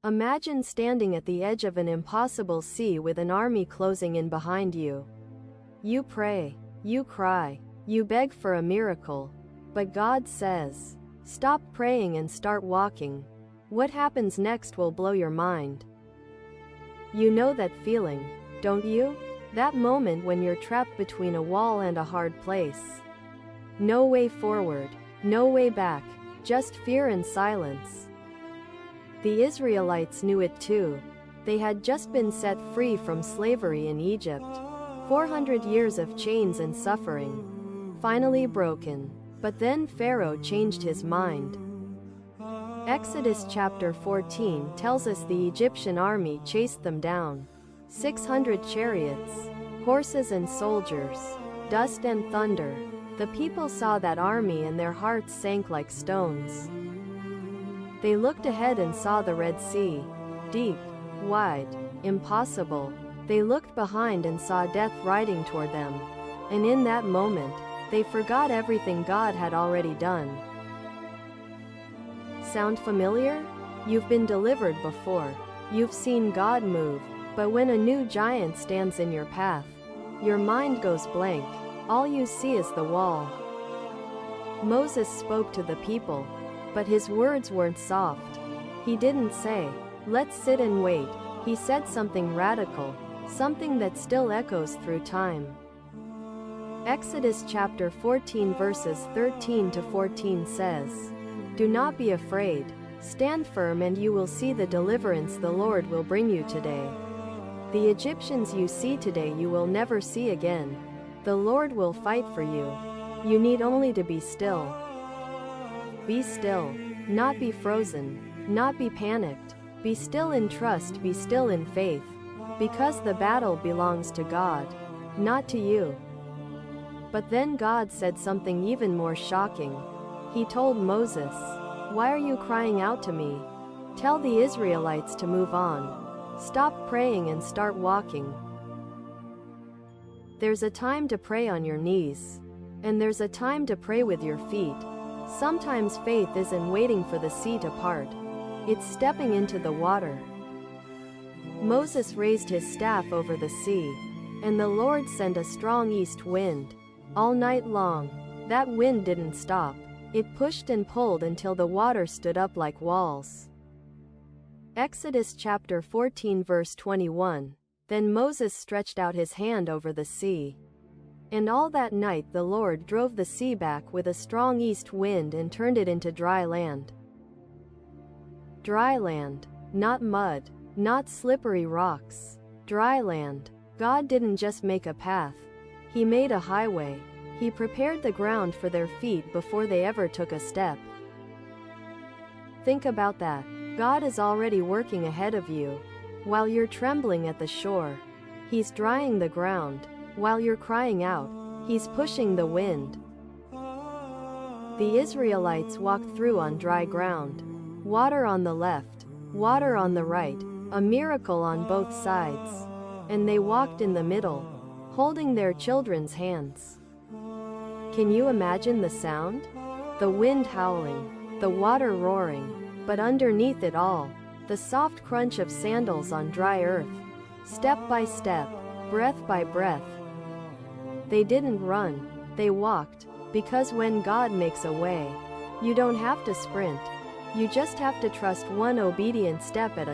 Imagine standing at the edge of an impossible sea with an army closing in behind you. You pray, you cry, you beg for a miracle. But God says, stop praying and start walking. What happens next will blow your mind. You know that feeling, don't you? That moment when you're trapped between a wall and a hard place. No way forward, no way back, just fear and silence. The Israelites knew it too. They had just been set free from slavery in Egypt. 400 years of chains and suffering. Finally broken. But then Pharaoh changed his mind. Exodus chapter 14 tells us the Egyptian army chased them down. 600 chariots, horses and soldiers, dust and thunder. The people saw that army and their hearts sank like stones. They looked ahead and saw the Red Sea. Deep, wide, impossible. They looked behind and saw death riding toward them. And in that moment, they forgot everything God had already done. Sound familiar? You've been delivered before. You've seen God move. But when a new giant stands in your path, your mind goes blank. All you see is the wall. Moses spoke to the people, but his words weren't soft. He didn't say, let's sit and wait. He said something radical, something that still echoes through time. Exodus chapter 14 verses 13 to 14 says, do not be afraid. Stand firm and you will see the deliverance the Lord will bring you today. The Egyptians you see today you will never see again. The Lord will fight for you. You need only to be still. Be still. Not be frozen. Not be panicked. Be still in trust. Be still in faith. Because the battle belongs to God, not to you. But then God said something even more shocking. He told Moses, why are you crying out to me? Tell the Israelites to move on. Stop praying and start walking. There's a time to pray on your knees. And there's a time to pray with your feet. Sometimes faith isn't waiting for the sea to part. It's stepping into the water. Moses raised his staff over the sea, and the Lord sent a strong east wind. All night long, that wind didn't stop. It pushed and pulled until the water stood up like walls. Exodus chapter 14 verse 21. Then Moses stretched out his hand over the sea. And all that night the Lord drove the sea back with a strong east wind and turned it into dry land. Dry land, not mud, not slippery rocks. Dry land. God didn't just make a path. He made a highway. He prepared the ground for their feet before they ever took a step. Think about that. God is already working ahead of you. While you're trembling at the shore, He's drying the ground. While you're crying out, He's pushing the wind. The Israelites walked through on dry ground. Water on the left, water on the right, a miracle on both sides. And they walked in the middle, holding their children's hands. Can you imagine the sound? The wind howling, the water roaring, but underneath it all, the soft crunch of sandals on dry earth. Step by step, breath by breath. They didn't run, they walked, because when God makes a way, you don't have to sprint. You just have to trust one obedient step at a